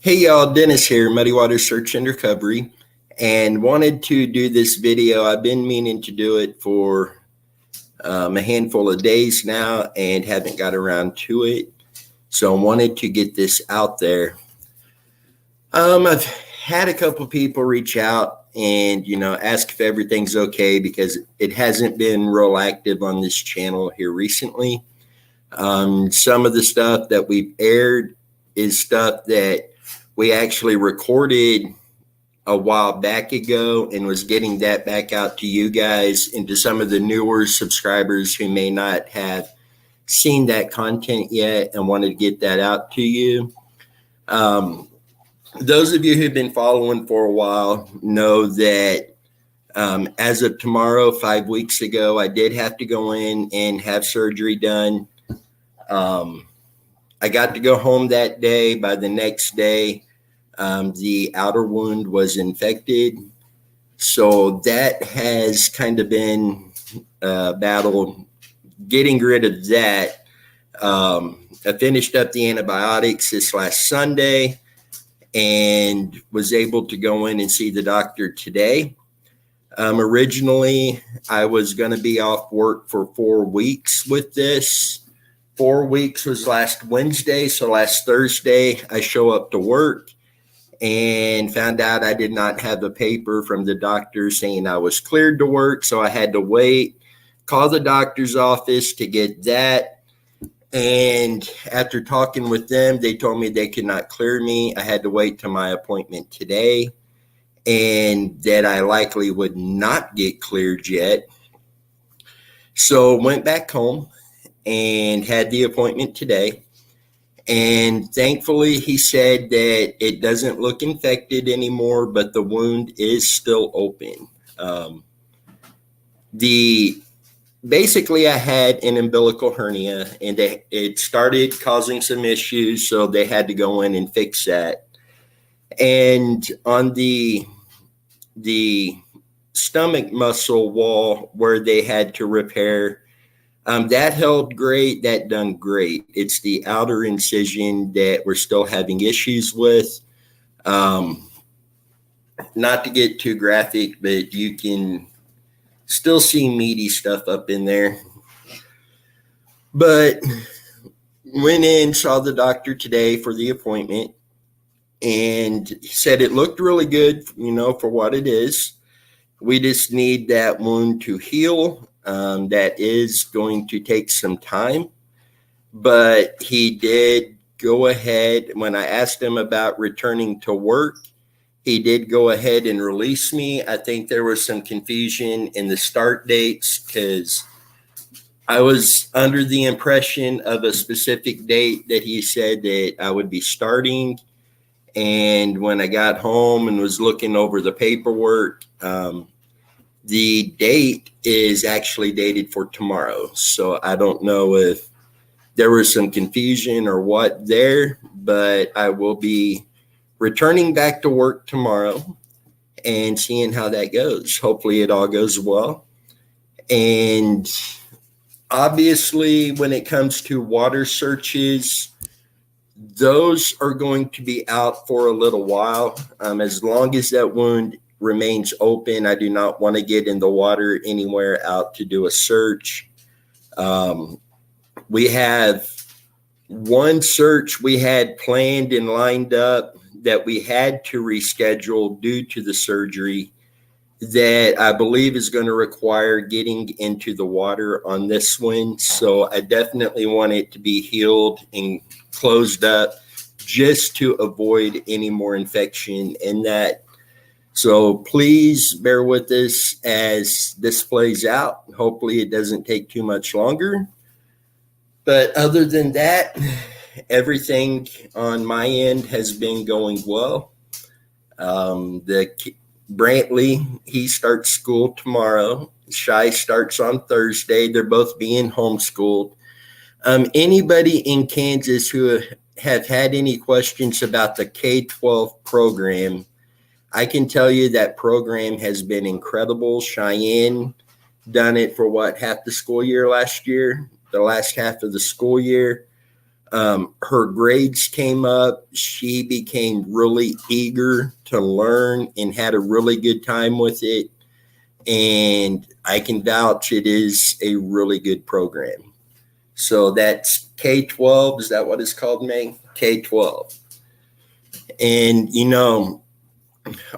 Hey y'all, Dennis here, Muddy Waters Search and Recovery, and wanted to do this video. I've been meaning to do it for a handful of days now and haven't got around to it. So I wanted to get this out there. I've had a couple people reach out and, ask if everything's okay because it hasn't been real active on this channel here recently. Some of the stuff that we've aired is stuff that we actually recorded a while back ago and was getting that back out to you guys and to some of the newer subscribers who may not have seen that content yet and wanted to get that out to you. Those of you who've been following for a while know that as of tomorrow, 5 weeks ago, I did have to go in and have surgery done. I got to go home that day. By the next day, the outer wound was infected. So that has kind of been a battle getting rid of that. I finished up the antibiotics this last Sunday and was able to go in and see the doctor today. Originally, I was going to be off work for 4 weeks with this. 4 weeks was last Wednesday. So last Thursday, I show up to work and found out I did not have a paper from the doctor saying I was cleared to work. So I had to wait, call the doctor's office to get that. And after talking with them, they told me they could not clear me. I had to wait till my appointment today and that I likely would not get cleared yet. So went back home and had the appointment today. And thankfully, he said that it doesn't look infected anymore, but the wound is still open. Basically, I had an umbilical hernia, and it started causing some issues, so they had to go in and fix that. And on the stomach muscle wall where they had to repair, that held great. That done great. It's the outer incision that we're still having issues with. Not to get too graphic, but you can still see meaty stuff up in there. But went in, saw the doctor today for the appointment, and he said it looked really good, for what it is. We just need that wound to heal. That is going to take some time, but he did go ahead. When I asked him about returning to work, he did go ahead and release me. I think there was some confusion in the start dates because I was under the impression of a specific date that he said that I would be starting. And when I got home and was looking over the paperwork, the date is actually dated for tomorrow. So I don't know if there was some confusion or what there, but I will be returning back to work tomorrow and seeing how that goes. Hopefully it all goes well. And obviously, when it comes to water searches, those are going to be out for a little while. As long as that wound remains open, I do not want to get in the water anywhere out to do a search. We have one search we had planned and lined up that we had to reschedule due to the surgery that I believe is going to require getting into the water on this one. So I definitely want it to be healed and closed up just to avoid any more infection in that. So please bear with us as this plays out. Hopefully it doesn't take too much longer. But other than that, everything on my end has been going well. Brantley, he starts school tomorrow. Shy starts on Thursday. They're both being homeschooled. Anybody in Kansas who have had any questions about the K-12 program, I can tell you that program has been incredible. Cheyenne done it for half the school year last year, the last half of the school year. Her grades came up. She became really eager to learn and had a really good time with it. And I can vouch it is a really good program. So that's K-12. Is that what it's called, May? K-12. And,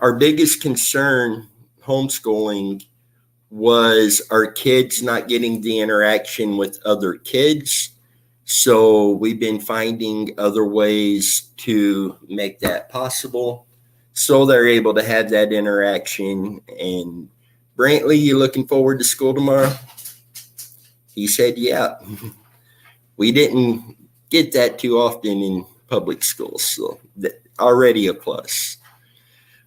our biggest concern homeschooling was our kids not getting the interaction with other kids. So we've been finding other ways to make that possible so they're able to have that interaction. And Brantley, you looking forward to school tomorrow? He said, yeah. We didn't get that too often in public schools, so already a plus.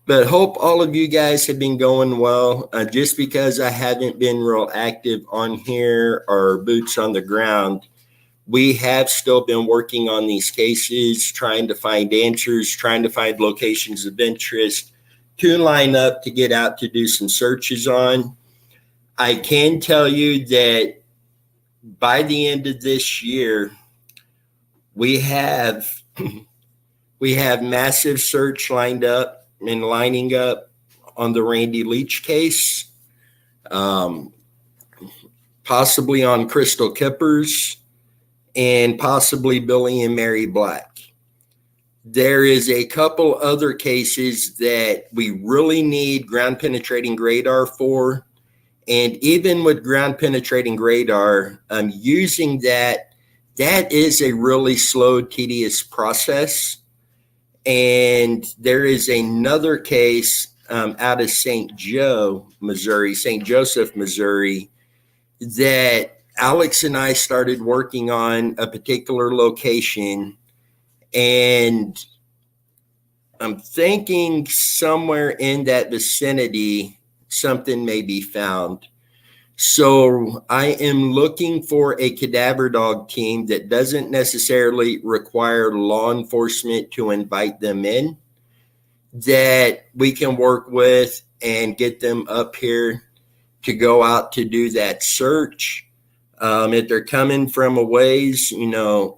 But hope all of you guys have been going well. Just because I haven't been real active on here or boots on the ground, we have still been working on these cases, trying to find answers, trying to find locations of interest to line up to get out to do some searches on. I can tell you that by the end of this year, we have massive search lined up and lining up on the Randy Leach case, possibly on Crystal Kippers, and possibly Billy and Mary Black. There is a couple other cases that we really need ground penetrating radar for. And even with ground penetrating radar, using that is a really slow, tedious process. And there is another case out of St. Joseph, Missouri, that Alex and I started working on a particular location, and I'm thinking somewhere in that vicinity, something may be found. So I am looking for a cadaver dog team that doesn't necessarily require law enforcement to invite them in, that we can work with and get them up here to go out to do that search. If they're coming from a ways, I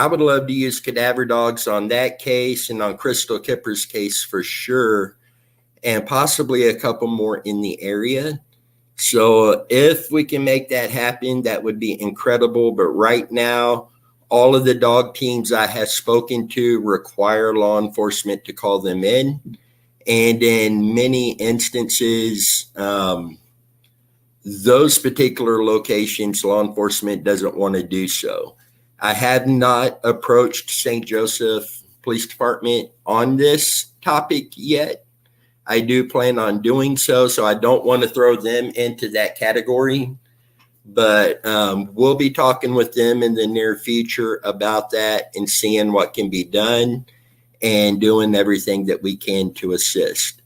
would love to use cadaver dogs on that case and on Crystal Kipper's case for sure, and possibly a couple more in the area. So if we can make that happen, that would be incredible. But right now, all of the dog teams I have spoken to require law enforcement to call them in. And in many instances, those particular locations, law enforcement doesn't want to do so. I have not approached St. Joseph Police Department on this topic yet. I do plan on doing so I don't want to throw them into that category. But we'll be talking with them in the near future about that and seeing what can be done and doing everything that we can to assist.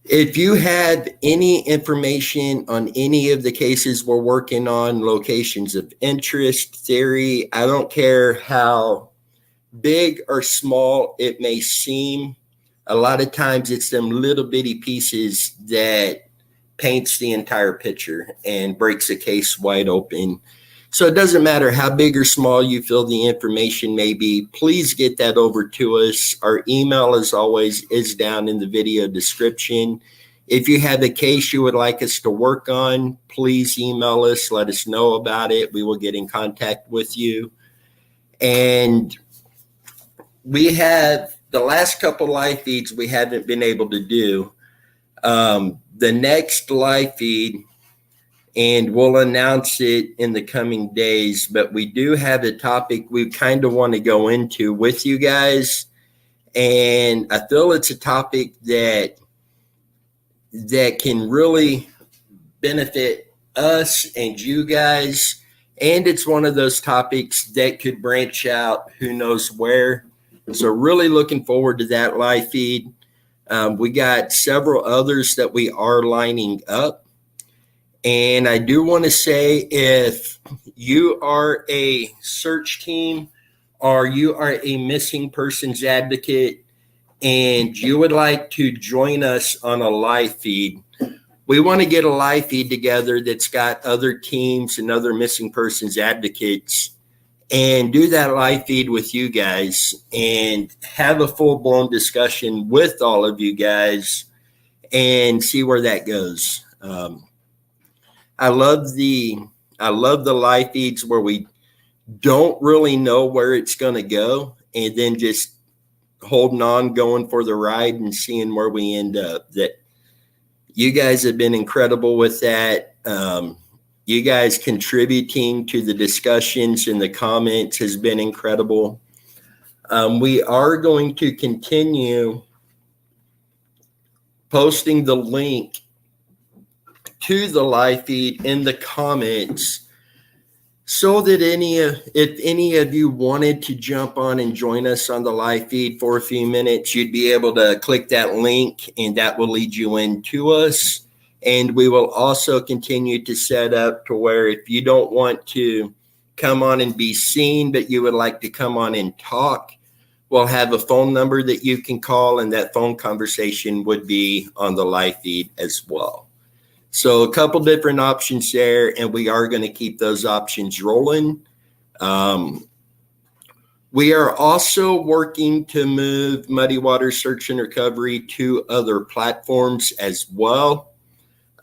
If you have any information on any of the cases we're working on, locations of interest, theory, I don't care how big or small it may seem, a lot of times it's them little bitty pieces that paints the entire picture and breaks a case wide open. So it doesn't matter how big or small you feel the information may be, please get that over to us. Our email, as always, is down in the video description. If you have a case you would like us to work on, please email us, let us know about it. We will get in contact with you. And we have the last couple live feeds we haven't been able to do. The next live feed, and we'll announce it in the coming days, but we do have a topic we kind of want to go into with you guys. And I feel it's a topic that can really benefit us and you guys. And it's one of those topics that could branch out who knows where. So really looking forward to that live feed. We got several others that we are lining up. And I do want to say, if you are a search team or you are a missing persons advocate and you would like to join us on a live feed, we want to get a live feed together that's got other teams and other missing persons advocates and do that live feed with you guys and have a full-blown discussion with all of you guys and see where that goes. I love the live feeds where we don't really know where it's going to go, and then just holding on, going for the ride, and seeing where we end up. That you guys have been incredible with that. You guys contributing to the discussions in the comments has been incredible. We are going to continue posting the link to the live feed in the comments, so that if any of you wanted to jump on and join us on the live feed for a few minutes, you'd be able to click that link, and that will lead you into us. And we will also continue to set up to where if you don't want to come on and be seen, but you would like to come on and talk, we'll have a phone number that you can call, and that phone conversation would be on the live feed as well. So a couple different options there, and we are going to keep those options rolling. We are also working to move Muddy Water Search and Recovery to other platforms as well.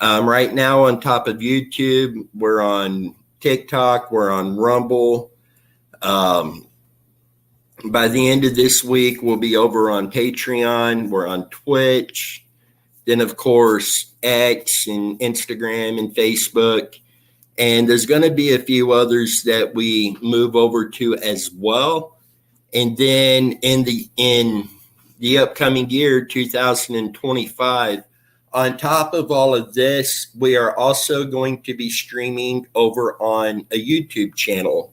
Right now on top of YouTube, we're on TikTok, we're on Rumble. By the end of this week, we'll be over on Patreon, we're on Twitch. Then, of course, X and Instagram and Facebook. And there's going to be a few others that we move over to as well. And then in the upcoming year, 2025, on top of all of this, we are also going to be streaming over on a YouTube channel.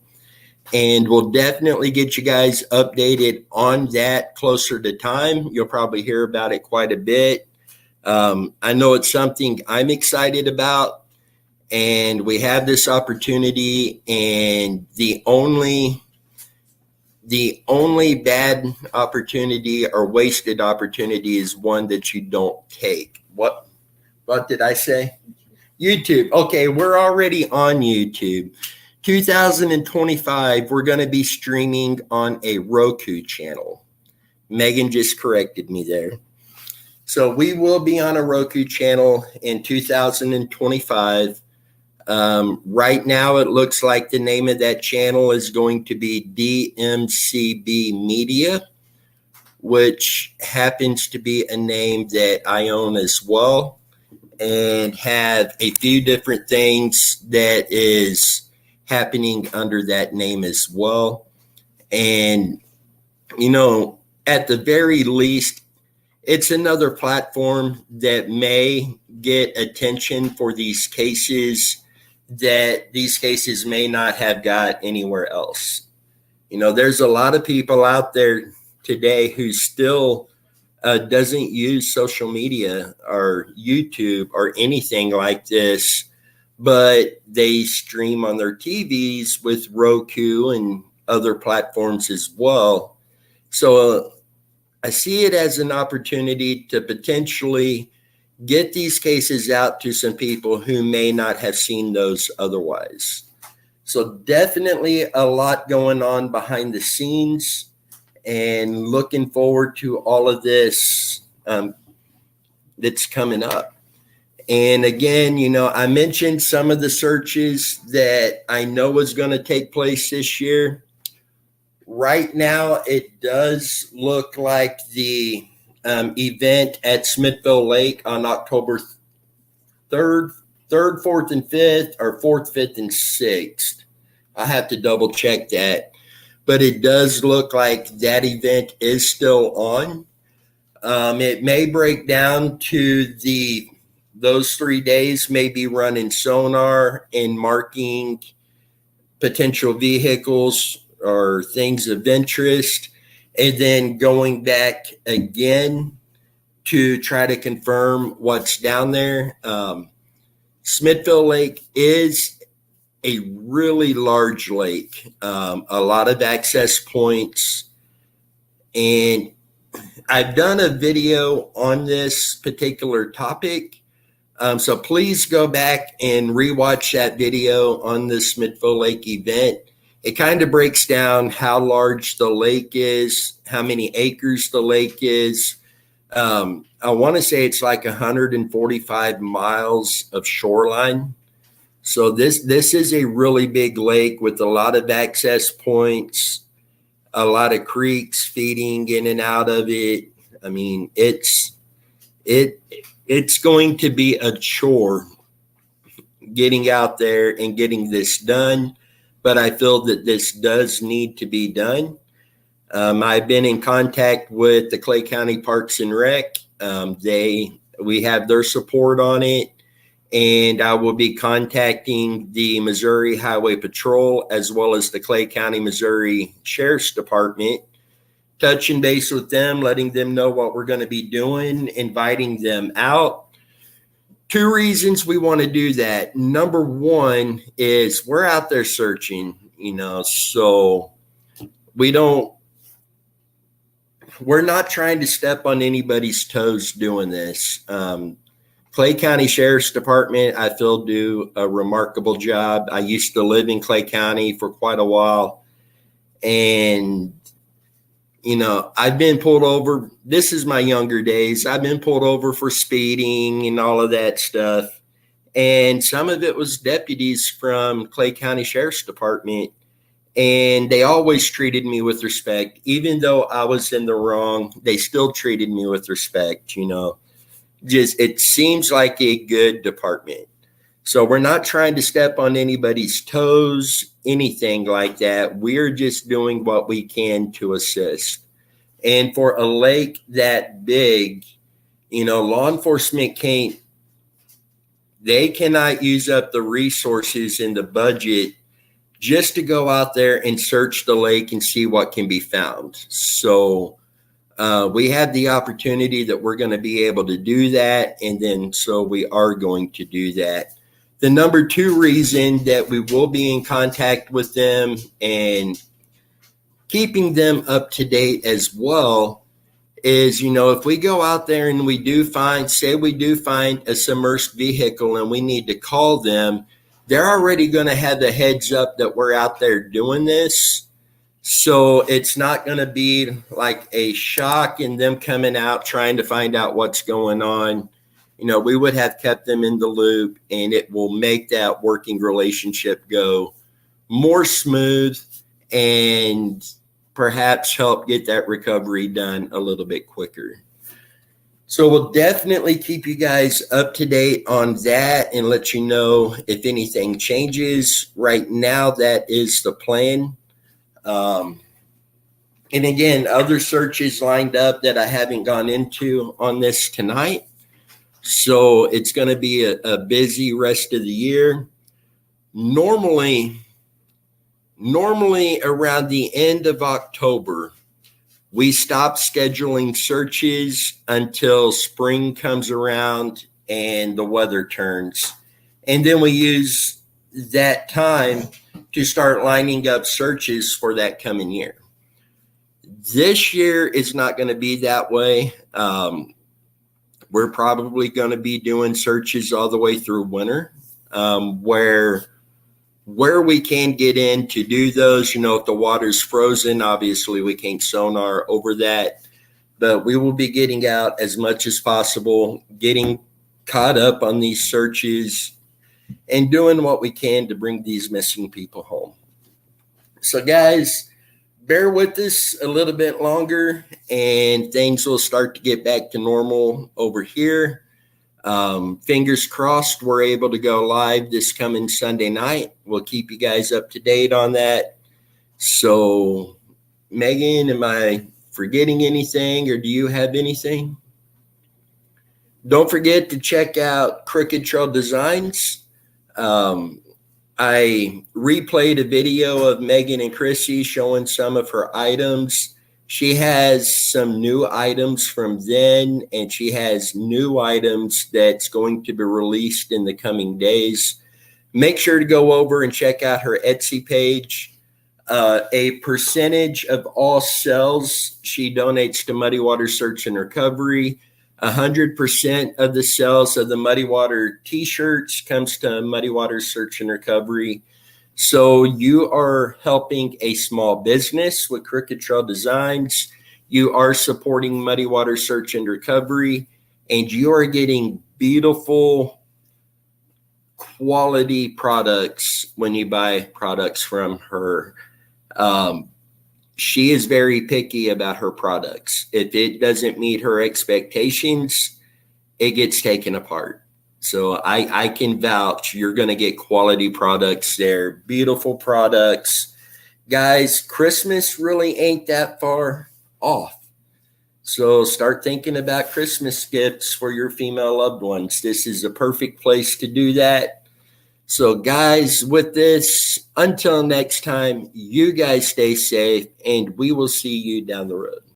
And we'll definitely get you guys updated on that closer to time. You'll probably hear about it quite a bit. I know it's something I'm excited about, and we have this opportunity, and the only bad opportunity or wasted opportunity is one that you don't take. What did I say? YouTube. Okay, we're already on YouTube. 2025, we're going to be streaming on a Roku channel. Megan just corrected me there. So we will be on a Roku channel in 2025. Right now, it looks like the name of that channel is going to be DMCB Media, which happens to be a name that I own as well, and have a few different things that is happening under that name as well. And, you know, at the very least, it's another platform that may get attention for these cases that these cases may not have got anywhere else. You know, there's a lot of people out there today who still doesn't use social media or YouTube or anything like this, but they stream on their TVs with Roku and other platforms as well. So I see it as an opportunity to potentially get these cases out to some people who may not have seen those otherwise. So definitely a lot going on behind the scenes, and looking forward to all of this that's coming up. And again, you know, I mentioned some of the searches that I know is going to take place this year. Right now, it does look like the event at Smithville Lake on October 3rd, 4th, and 5th, or 4th, 5th, and 6th. I have to double check that. But it does look like that event is still on. It may break down to those 3 days, maybe running sonar and marking potential vehicles or things of interest, and then going back again to try to confirm what's down there. Smithville Lake is a really large lake, a lot of access points, and I've done a video on this particular topic. So please go back and rewatch that video on the Smithville Lake event. it kind of breaks down how large the lake is, how many acres the lake is. I want to say it's like 145 miles of shoreline. So this is a really big lake with a lot of access points, a lot of creeks feeding in and out of it. I mean, it's going to be a chore getting out there and getting this done, but I feel that this does need to be done. I've been in contact with the Clay County Parks and Rec. We have their support on it, and I will be contacting the Missouri Highway Patrol as well as the Clay County, Missouri Sheriff's Department, touching base with them, letting them know what we're going to be doing, inviting them out. 2 reasons we want to do that. Number one is we're out there searching, so we're not trying to step on anybody's toes doing this. Clay County Sheriff's Department, I feel, do a remarkable job. I used to live in Clay County for quite a while, and I've been pulled over. This is my younger days. I've been pulled over for speeding and all of that stuff. And some of it was deputies from Clay County Sheriff's Department. And they always treated me with respect. Even though I was in the wrong, they still treated me with respect, Just, it seems like a good department. So we're not trying to step on anybody's toes, anything like that. We're just doing what we can to assist. And for a lake that big, law enforcement cannot use up the resources in the budget just to go out there and search the lake and see what can be found. So we have the opportunity that we're going to be able to do that. And then so we are going to do that. The number 2 reason that we will be in contact with them and keeping them up to date as well is, if we go out there and we do find a submerged vehicle and we need to call them, they're already going to have the heads up that we're out there doing this. So it's not going to be like a shock in them coming out trying to find out what's going on. We would have kept them in the loop, and it will make that working relationship go more smooth and perhaps help get that recovery done a little bit quicker. So we'll definitely keep you guys up to date on that and let you know if anything changes. Right now, that is the plan. And again, other searches lined up that I haven't gone into on this tonight. So it's going to be a busy rest of the year. Normally around the end of October, we stop scheduling searches until spring comes around and the weather turns. And then we use that time to start lining up searches for that coming year. This year is not going to be that way. We're probably going to be doing searches all the way through winter, where we can get in to do those. If the water's frozen, obviously we can't sonar over that, but we will be getting out as much as possible, getting caught up on these searches and doing what we can to bring these missing people home. So guys, bear with us a little bit longer and things will start to get back to normal over here. Fingers crossed we're able to go live this coming Sunday night. We'll keep you guys up to date on that. So Megan, am I forgetting anything or do you have anything? Don't forget to check out Crooked Trail Designs. I replayed a video of Megan and Chrissy showing some of her items. She has some new items from then, and she has new items that's going to be released in the coming days. Make sure to go over and check out her Etsy page. A percentage of all sales she donates to Muddy Water Search and Recovery. 100% of the sales of the Muddy Water t-shirts comes to Muddy Water Search and Recovery. So you are helping a small business with Crooked Trail Designs. You are supporting Muddy Water Search and Recovery, and you are getting beautiful quality products when you buy products from her. Um, she is very picky about her products. If it doesn't meet her expectations, it gets taken apart. So I can vouch you're going to get quality products there, beautiful products. Guys, Christmas really ain't that far off. So start thinking about Christmas gifts for your female loved ones. This is a perfect place to do that. So, guys, with this, until next time, you guys stay safe and we will see you down the road.